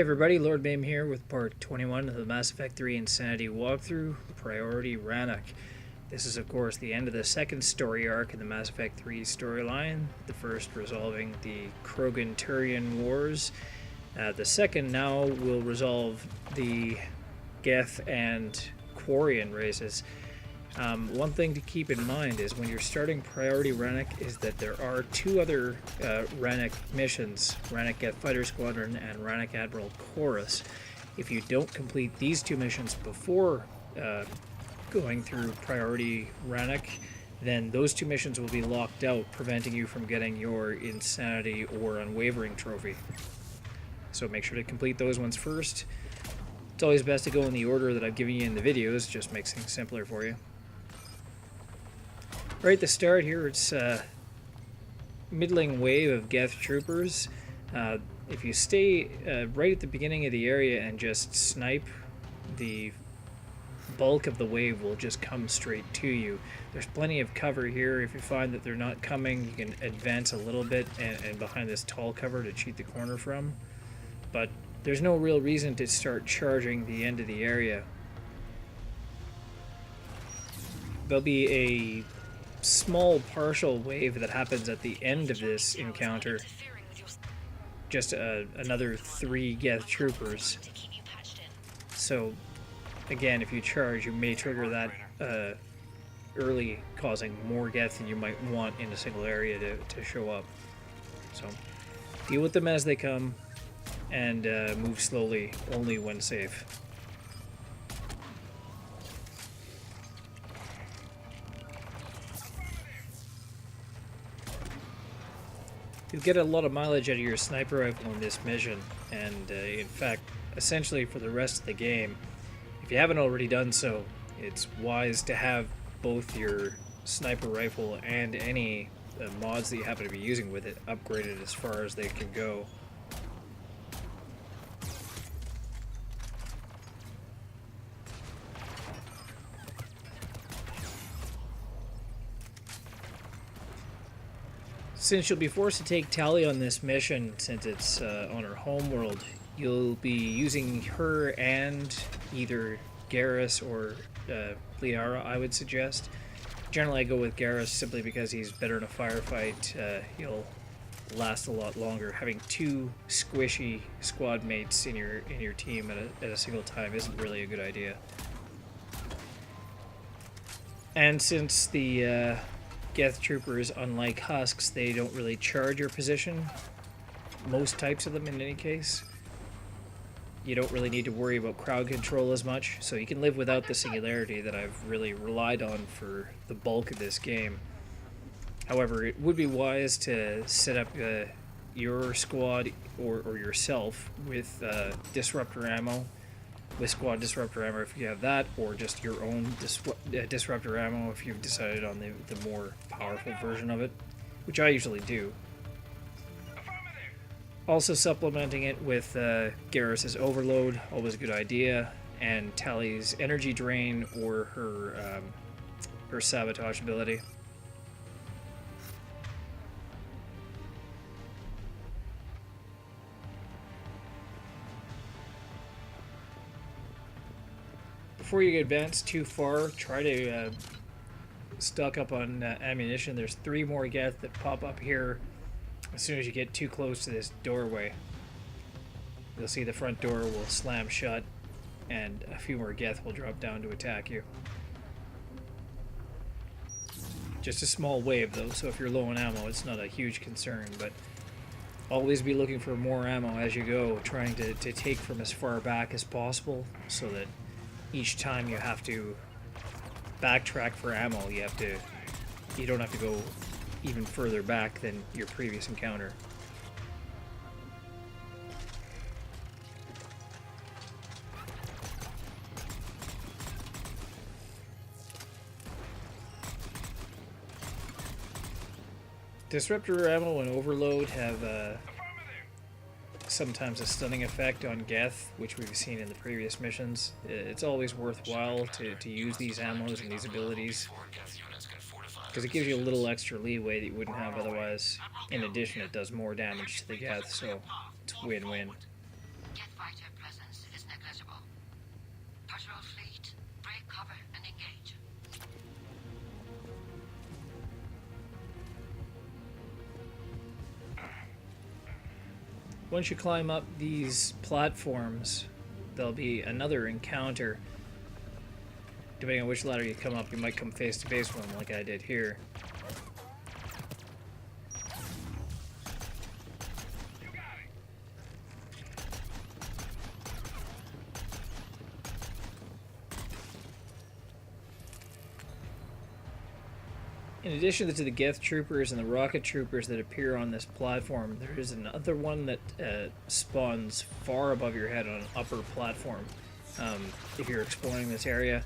everybody, Lord Maim here with part 21 of the Mass Effect 3 Insanity walkthrough, Priority Rannoch. This is of course the end of the second story arc in the Mass Effect 3 storyline, the first resolving the Krogan-Turian Wars. The second now will resolve the Geth and Quarian races. One thing to keep in mind is when you're starting Priority Rannoch is that there are two other Rannoch missions, Rannoch Geth Fighter Squadron and Rannoch Admiral Chorus. If you don't complete these two missions before going through Priority Rannoch, then those two missions will be locked out, preventing you from getting your Insanity or Unwavering trophy. So make sure to complete those ones first. It's always best to go in the order that I've given you in the videos, just makes things simpler for you. Right at the start here, it's a middling wave of Geth troopers. If you stay right at the beginning of the area and just snipe, the bulk of the wave will just come straight to you. There's plenty of cover here. If you find that they're not coming, you can advance a little bit and behind this tall cover to cheat the corner from. But there's no real reason to start charging the end of the area. There'll be a small partial wave that happens at the end of this encounter. Just another 3 Geth troopers. So again, if you charge, you may trigger that early, causing more Geth than you might want in a single area to show up. So deal with them as they come and move slowly, only when safe. You'll get a lot of mileage out of your sniper rifle in this mission, and in fact, essentially for the rest of the game. If you haven't already done so, it's wise to have both your sniper rifle and any mods that you happen to be using with it upgraded as far as they can go. Since you'll be forced to take Tali on this mission, since it's on her homeworld, you'll be using her and either Garrus or Liara, I would suggest. Generally I go with Garrus simply because he's better in a firefight. He'll last a lot longer. Having 2 squishy squad mates in your team at a single time isn't really a good idea. And since the Geth troopers, unlike husks, they don't really charge your position. Most types of them, in any case. You don't really need to worry about crowd control as much, so you can live without the singularity that I've really relied on for the bulk of this game. However, it would be wise to set up your squad or yourself with disruptor ammo, with squad disruptor ammo if you have that, or just your own disruptor ammo if you've decided on the more powerful version of it, which I usually do. Also supplementing it with Garrus's overload, always a good idea, and Tali's energy drain or her sabotage ability. Before you advance too far, try to stock up on ammunition. There's 3 more Geth that pop up here as soon as you get too close to this doorway. You'll see the front door will slam shut and a few more Geth will drop down to attack you. Just a small wave though, so if you're low on ammo it's not a huge concern, but always be looking for more ammo as you go, trying to take from as far back as possible so that each time you have to backtrack for ammo, you don't have to go even further back than your previous encounter. Disruptor ammo and overload have sometimes a stunning effect on Geth, which we've seen in the previous missions. It's always worthwhile to use these ammos and these abilities, because it gives you a little extra leeway that you wouldn't have otherwise. In addition, it does more damage to the Geth, so it's win-win. Geth fighters Once you climb up these platforms, there'll be another encounter. Depending on which ladder you come up, you might come face to face with them like I did here. In addition to the Geth troopers and the rocket troopers that appear on this platform, there is another one that spawns far above your head on an upper platform. If you're exploring this area,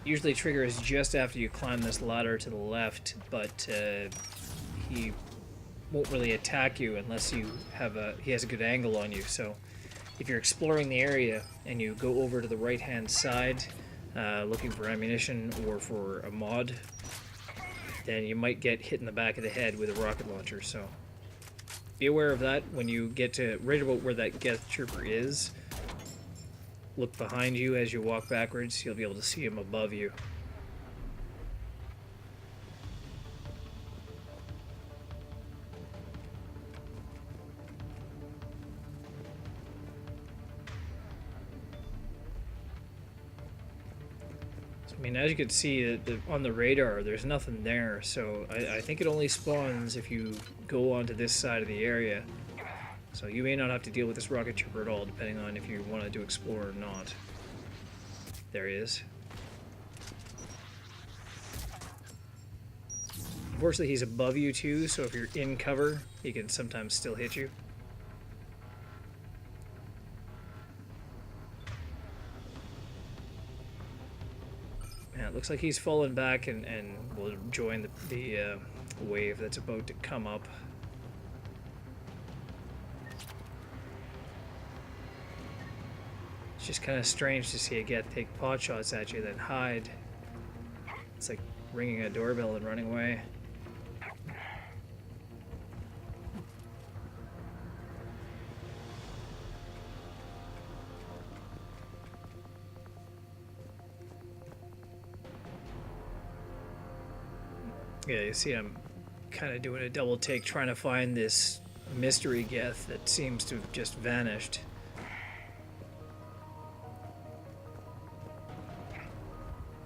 usually triggers just after you climb this ladder to the left, but he won't really attack you unless you have he has a good angle on you. So if you're exploring the area and you go over to the right hand side, looking for ammunition or for a mod, then you might get hit in the back of the head with a rocket launcher. So be aware of that when you get to right about where that Geth trooper is. Look behind you as you walk backwards. You'll be able to see him above you. I mean, as you can see, on the radar, there's nothing there, so I think it only spawns if you go onto this side of the area. So you may not have to deal with this rocket trooper at all, depending on if you wanted to explore or not. There he is. Unfortunately, he's above you too, so if you're in cover, he can sometimes still hit you. Yeah, it looks like he's fallen back and will join the wave that's about to come up. It's just kind of strange to see a Geth take pot shots at you, then hide. It's like ringing a doorbell and running away. Yeah, you see I'm kind of doing a double take trying to find this mystery Geth that seems to have just vanished.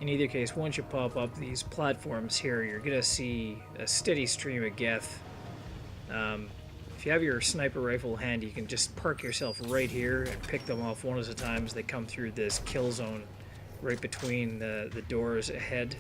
In either case, once you pop up these platforms here, you're going to see a steady stream of Geth. If you have your sniper rifle handy, you can just park yourself right here and pick them off one at a time as they come through this kill zone right between the doors ahead.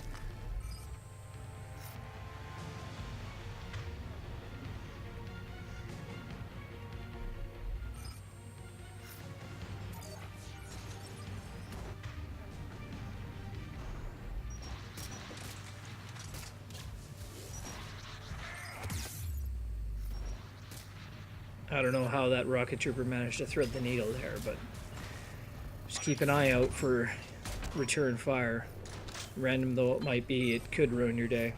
I don't know how that rocket trooper managed to thread the needle there, but just keep an eye out for return fire. Random though it might be, it could ruin your day.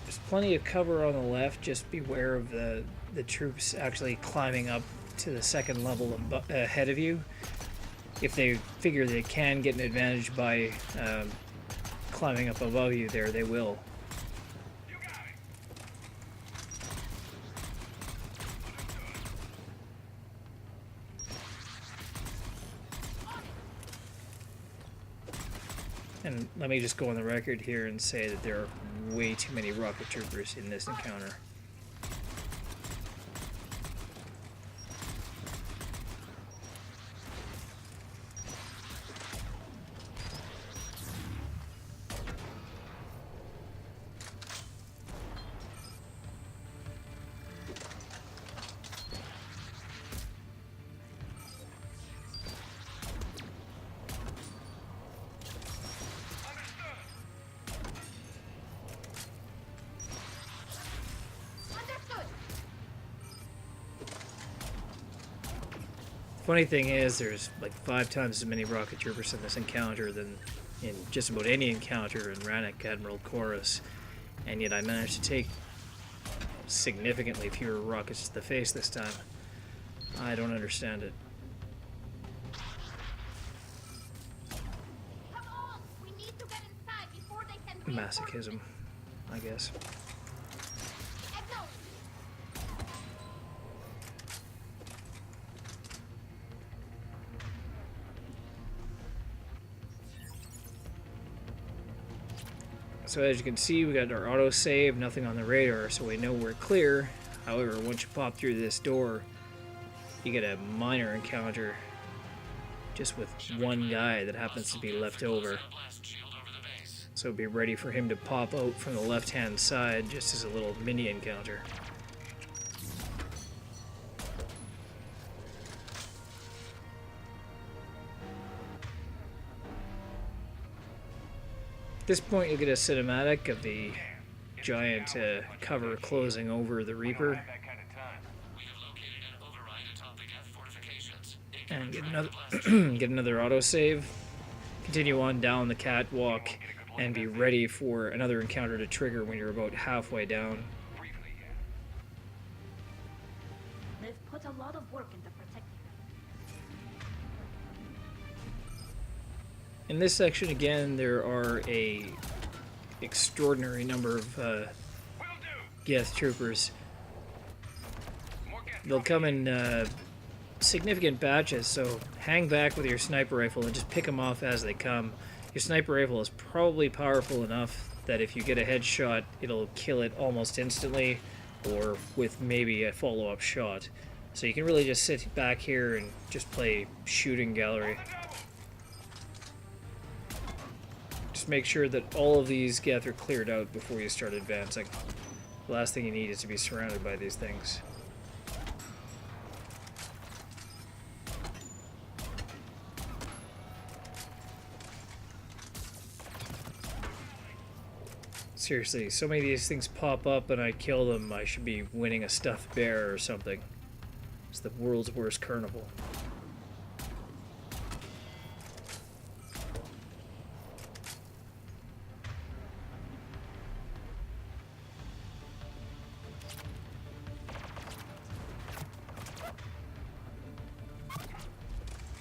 There's plenty of cover on the left, just beware of the troops actually climbing up to the second level ahead of you. If they figure they can get an advantage by climbing up above you there, they will. And let me just go on the record here and say that there are way too many rocket troopers in this encounter. Funny thing is, there's like 5 times as many rocket troopers in this encounter than in just about any encounter in Rannoch Admiral Chorus, and yet I managed to take significantly fewer rockets to the face this time. I don't understand it. masochism, I guess. So as you can see, we got our autosave, nothing on the radar, so we know we're clear. However, once you pop through this door, you get a minor encounter just with one guy that happens to be left over. So be ready for him to pop out from the left-hand side just as a little mini encounter. At this point, you'll get a cinematic of the giant cover closing over the Reaper. And get another get another autosave. Continue on down the catwalk and be ready for another encounter to trigger when you're about halfway down. They've put a lot of work into protecting them. In this section again, there are a extraordinary number of Geth troopers. They'll come in significant batches, so hang back with your sniper rifle and just pick them off as they come. Your sniper rifle is probably powerful enough that if you get a headshot, it'll kill it almost instantly, or with maybe a follow-up shot. So you can really just sit back here and just play shooting gallery. Just make sure that all of these Geth are cleared out before you start advancing. The last thing you need is to be surrounded by these things. Seriously, so many of these things pop up and I kill them, I should be winning a stuffed bear or something. It's the world's worst carnival.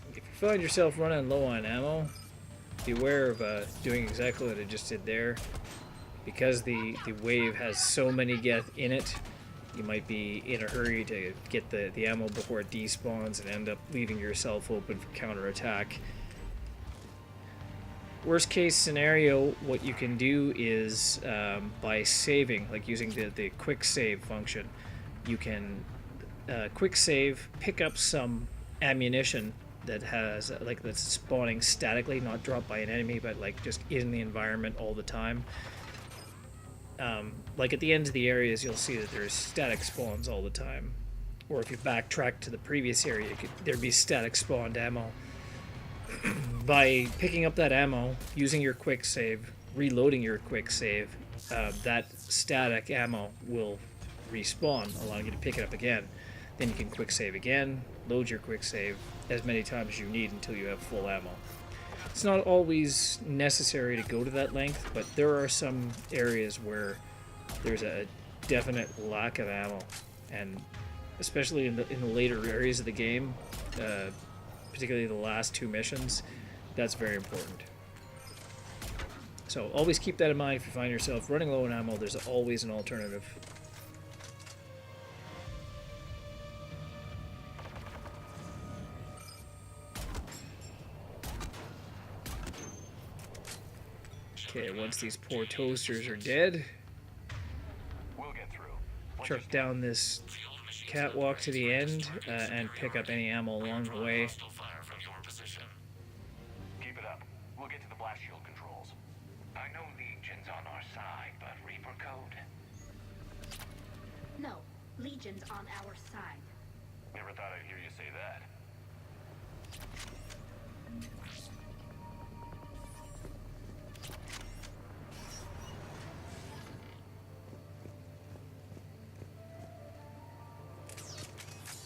If you find yourself running low on ammo, beware of doing exactly what I just did there. Because the wave has so many Geth in it, you might be in a hurry to get the ammo before it despawns and end up leaving yourself open for counterattack. Worst case scenario, what you can do is by saving, like using the quick save function, you can quick save, pick up some ammunition that has that's spawning statically, not dropped by an enemy, but like just in the environment all the time. Like at the ends of the areas, you'll see that there's static spawns all the time. Or if you backtrack to the previous area, there'd be static spawned ammo. By picking up that ammo, using your quick save, reloading your quick save, that static ammo will respawn, allowing you to pick it up again. Then you can quick save again, load your quick save as many times as you need until you have full ammo. It's not always necessary to go to that length, but there are some areas where there's a definite lack of ammo, and especially in the later areas of the game, particularly the last two missions, that's very important. So always keep that in mind if you find yourself running low on ammo. There's always an alternative. Okay, once these poor toasters are dead, We'll get through. truck down this catwalk to the end and pick up any ammo along the way. Keep it up. We'll get to the blast shield controls. I know Legion's on our side, but Reaper code? No, Legion's on our side. Never thought I'd hear you say that.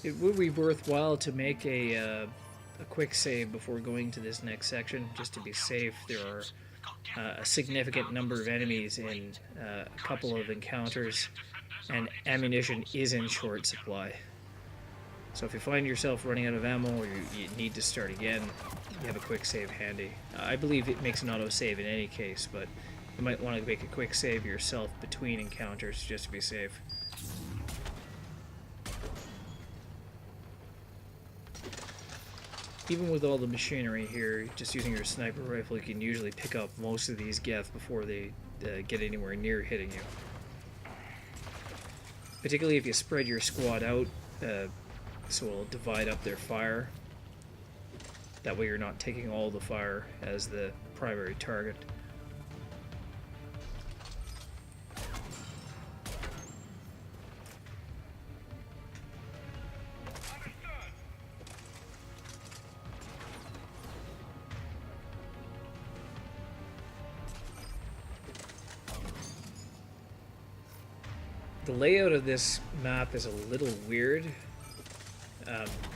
It would be worthwhile to make a quick save before going to this next section, just to be safe. There are a significant number of enemies in a couple of encounters, and ammunition is in short supply. So if you find yourself running out of ammo or you need to start again, you have a quick save handy. I believe it makes an auto save in any case, but You might want to make a quick save yourself between encounters just to be safe. Even with all the machinery here, just using your sniper rifle, you can usually pick up most of these Geth before they get anywhere near hitting you. Particularly if you spread your squad out, so it'll divide up their fire. That way you're not taking all the fire as the primary target. The layout of this map is a little weird.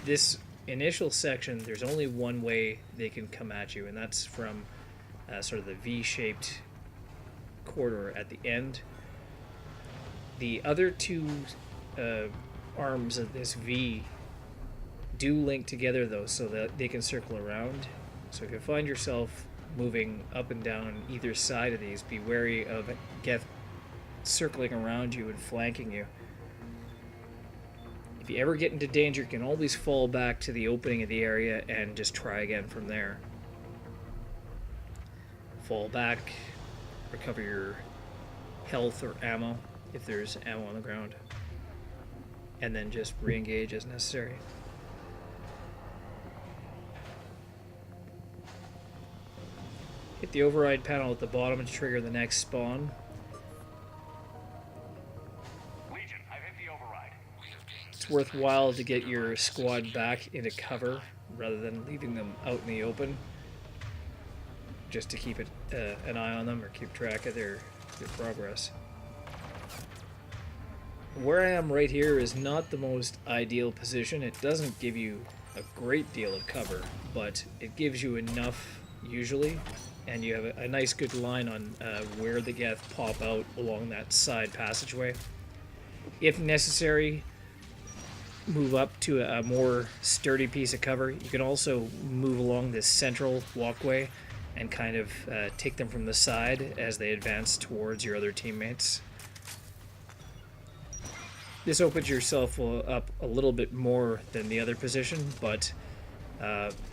This initial section, there's only one way they can come at you, and that's from sort of the V-shaped corridor at the end. The other two arms of this V do link together, though, so that they can circle around. So if you find yourself moving up and down either side of these, be wary of Geth circling around you and flanking you. If you ever get into danger, you can always fall back to the opening of the area and just try again from there. Fall back, recover your health or ammo if there's ammo on the ground, and then just re-engage as necessary. Hit the override panel at the bottom to trigger the next spawn. It's worthwhile to get your squad back into cover rather than leaving them out in the open, just to keep an eye on them or keep track of their progress. Where I am right here is not the most ideal position. It doesn't give you a great deal of cover, but it gives you enough usually, and you have a nice good line on where the Geth pop out along that side passageway. If necessary, move up to a more sturdy piece of cover. You can also move along this central walkway and kind of take them from the side as they advance towards your other teammates. This opens yourself up a little bit more than the other position, but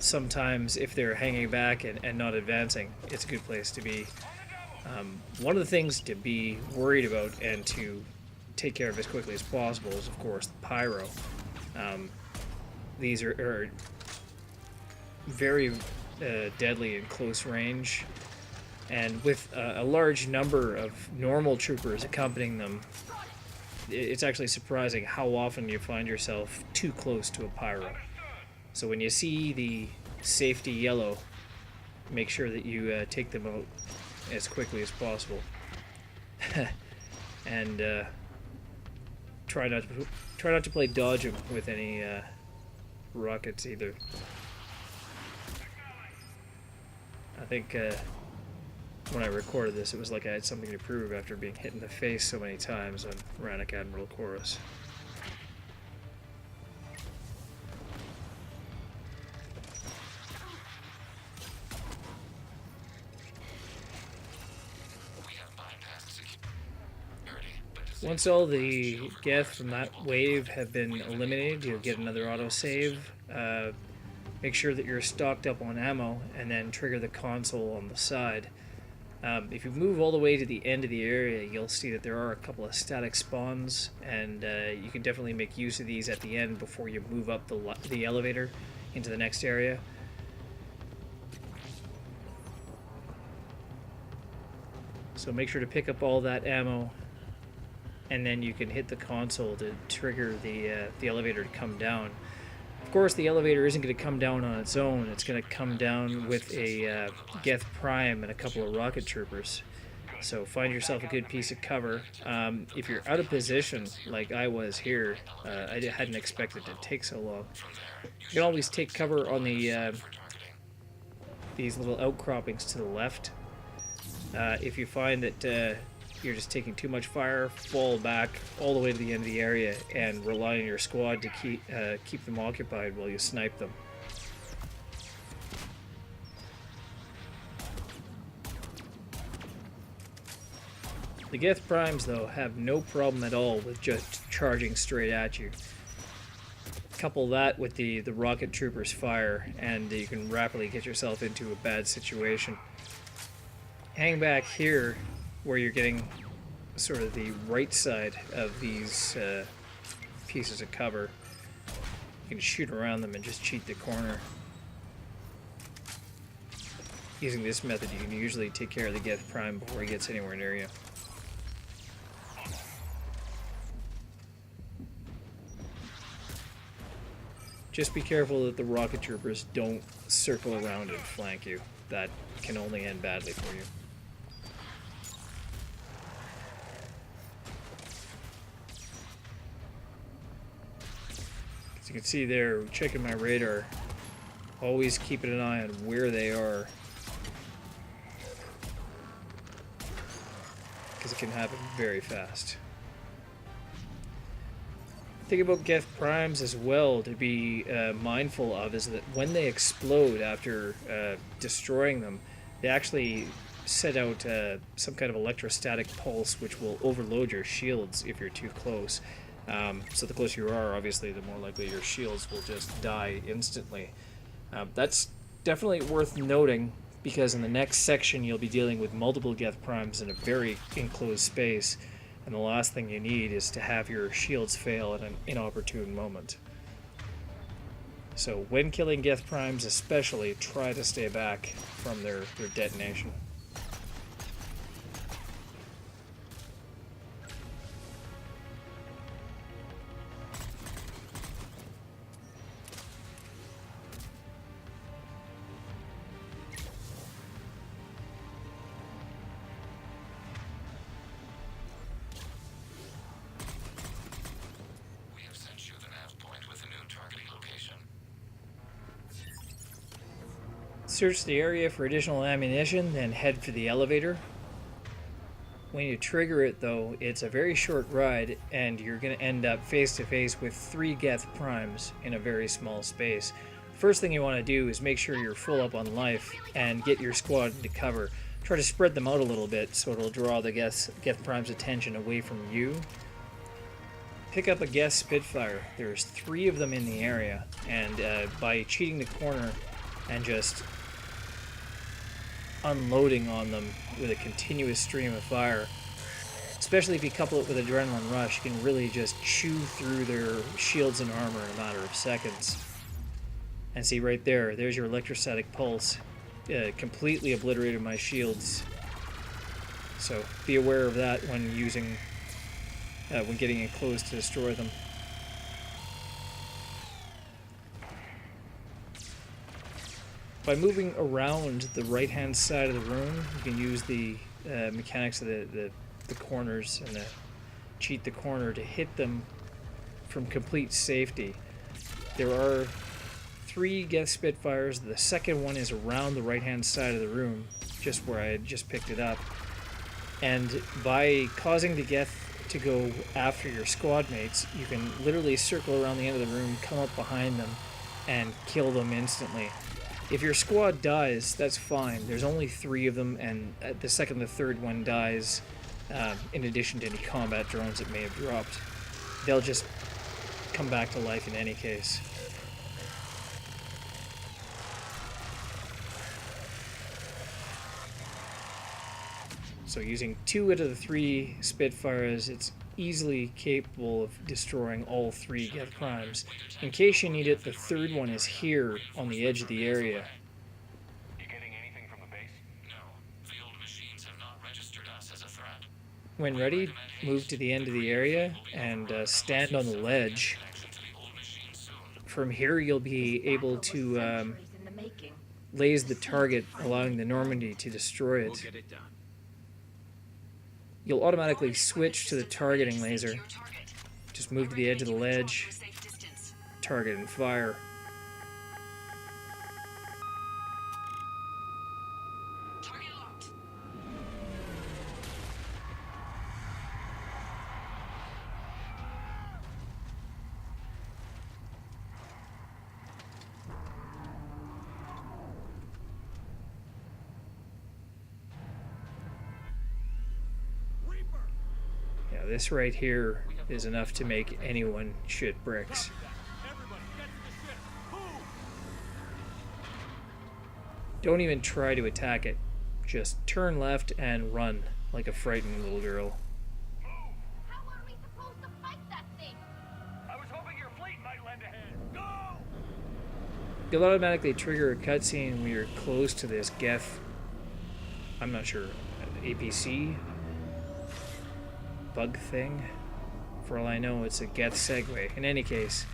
sometimes if they're hanging back and not advancing, it's a good place to be. One of the things to be worried about and to take care of as quickly as possible is, of course, the pyro. These are very deadly in close range, and with a large number of normal troopers accompanying them, it's actually surprising how often you find yourself too close to a pyro. So when you see the safety yellow, make sure that you take them out as quickly as possible. And try not to play dodge them with any rockets either. I think when I recorded this, it was like I had something to prove after being hit in the face so many times on Rannoch Admiral Chorus. Once all the Geth from that wave have been eliminated, you'll get another autosave. Make sure that you're stocked up on ammo, and then trigger the console on the side. If you move all the way to the end of the area, you'll see that there are a couple of static spawns, and you can definitely make use of these at the end before you move up the elevator into the next area. So make sure to pick up all that ammo, and then you can hit the console to trigger the elevator to come down. Of course, the elevator isn't going to come down on its own. It's going to come down with a Geth Prime and a couple of rocket troopers. So find yourself a good piece of cover. If you're out of position, like I was here, I hadn't expected it to take so long. You can always take cover on the these little outcroppings to the left. If you find that you're just taking too much fire, fall back all the way to the end of the area and rely on your squad to keep them occupied while you snipe them. The Geth Primes, though, have no problem at all with just charging straight at you. Couple that with the rocket troopers' fire, and you can rapidly get yourself into a bad situation. Hang back here, where you're getting sort of the right side of these pieces of cover. You can shoot around them and just cheat the corner. Using this method, you can usually take care of the Geth Prime before he gets anywhere near you. Just be careful that the rocket troopers don't circle around and flank you. That can only end badly for you. As you can see there, checking my radar, always keeping an eye on where they are, because it can happen very fast. Thing about Geth Primes as well to be mindful of is that when they explode after destroying them, they actually set out some kind of electrostatic pulse which will overload your shields if you're too close. So the closer you are, obviously, the more likely your shields will just die instantly. That's definitely worth noting, because in the next section you'll be dealing with multiple Geth Primes in a very enclosed space. And the last thing you need is to have your shields fail at an inopportune moment. So when killing Geth Primes especially, try to stay back from their detonation. Search the area for additional ammunition, then head for the elevator. When you trigger it, though, it's a very short ride, and you're going to end up face to face with 3 Geth Primes in a very small space. First thing you want to do is make sure you're full up on life and get your squad into cover. Try to spread them out a little bit so it'll draw the Geth Prime's attention away from you. Pick up a Geth Spitfire. There's 3 of them in the area, and by cheating the corner and just unloading on them with a continuous stream of fire, especially if you couple it with Adrenaline Rush, you can really just chew through their shields and armor in a matter of seconds. And see right there, there's your electrostatic pulse. Completely obliterated my shields. So be aware of that when using, when getting in close to destroy them. By moving around the right-hand side of the room, you can use the mechanics of the corners and cheat the corner to hit them from complete safety. There are 3 Geth Spitfires. The second one is around the right-hand side of the room, just where I had just picked it up. And by causing the Geth to go after your squad mates, you can literally circle around the end of the room, come up behind them, and kill them instantly. If your squad dies, that's fine. There's only 3 of them, and the second and the third one dies, in addition to any combat drones that may have dropped, they'll just come back to life in any case. So using 2 out of the 3 Spitfires, it's easily capable of destroying all 3 Geth Primes. In case you need it, the third one is here on the edge of the area. You getting anything from the base? No. The old machines have not registered us as a threat. When ready, move to the end of the area and stand on the ledge. From here, you'll be able to laze the target, allowing the Normandy to destroy it. You'll automatically switch to the targeting laser. Just move to the edge of the ledge, target and fire. Now this right here is enough to make anyone shit bricks. Don't even try to attack it. Just turn left and run like a frightened little girl. How are we supposed to fight that thing? I was hoping your fleet might lend a hand. Go! You'll automatically trigger a cutscene when you're close to this Geth. I'm not sure. APC? Bug thing? For all I know, it's a Geth segue. In any case,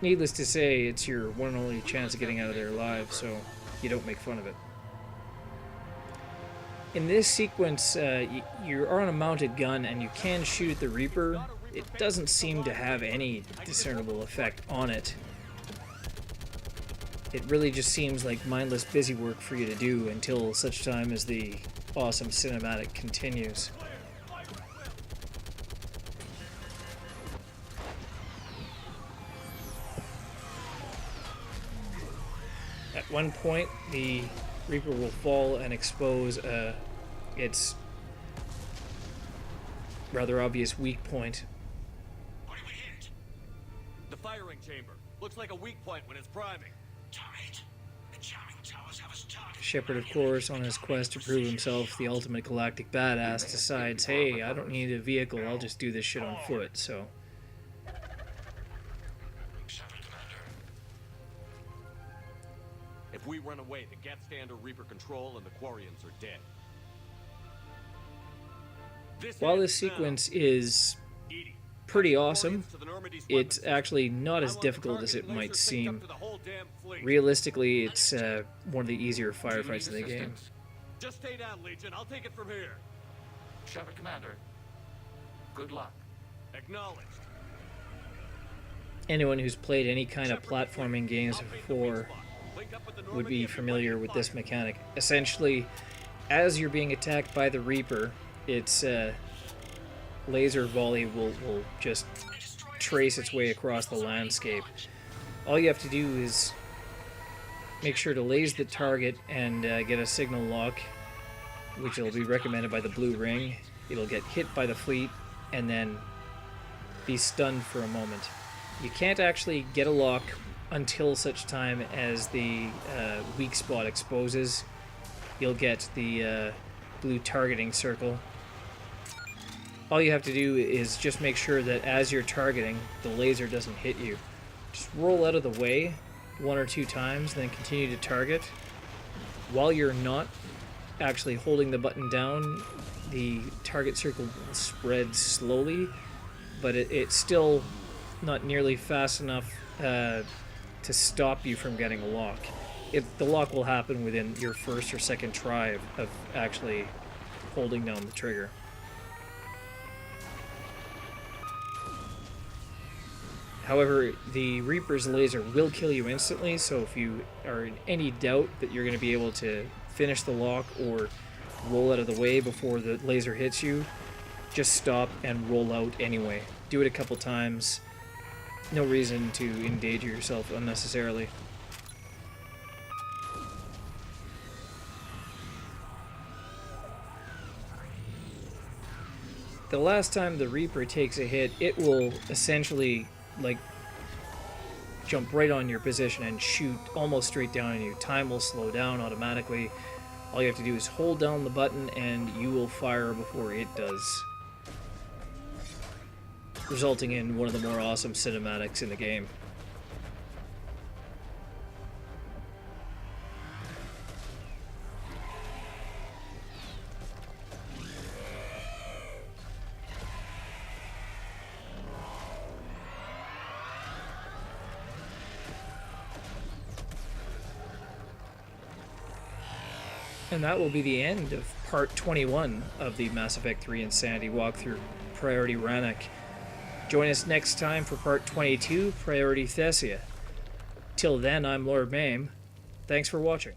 needless to say, it's your one and only chance of getting out of there alive, so you don't make fun of it. In this sequence, you're on a mounted gun and you can shoot at the Reaper. It doesn't seem to have any discernible effect on it. It really just seems like mindless busy work for you to do until such time as the awesome cinematic continues. At one point, the Reaper will fall and expose its rather obvious weak point. What did we hit? The firing chamber. Looks like a weak point when it's priming. Target. The jamming towers have us targeted. Shepard, of course, on his quest to prove himself the ultimate galactic badass, decides, hey, I don't need a vehicle, I'll just do this shit on foot, so... Shepard, Commander. If we run away, the Geth stay under Reaper control and the Quarians are dead. While this sequence is pretty awesome, it's actually not as difficult as it might seem. Realistically, it's one of the easier firefights in the game. Just stay down, Legion. I'll take it from here. Shepard, Commander. Good luck. Acknowledged. Anyone who's played any kind of platforming games before would be familiar with this mechanic. Essentially, as you're being attacked by the Reaper, its laser volley will just trace its way across the landscape. All you have to do is make sure to laze the target and get a signal lock, which will be recommended by the blue ring. It'll get hit by the fleet and then be stunned for a moment. You can't actually get a lock until such time as the weak spot exposes. You'll get the blue targeting circle. All you have to do is just make sure that as you're targeting, the laser doesn't hit you. Just roll out of the way 1 or 2 times, then continue to target. While you're not actually holding the button down, the target circle will spread slowly, but it's still not nearly fast enough to stop you from getting a lock. The lock will happen within your first or second try of actually holding down the trigger. However, the Reaper's laser will kill you instantly, so if you are in any doubt that you're going to be able to finish the lock or roll out of the way before the laser hits you, just stop and roll out anyway. Do it a couple times. No reason to endanger yourself unnecessarily. The last time the Reaper takes a hit, it will essentially like jump right on your position and shoot almost straight down on you. Time will slow down automatically. All you have to do is hold down the button and you will fire before it does, resulting in one of the more awesome cinematics in the game. And that will be the end of part 21 of the Mass Effect 3 Insanity walkthrough, Priority Rannoch. Join us next time for part 22, Priority Thessia. Till then, I'm Lord Maim. Thanks for watching.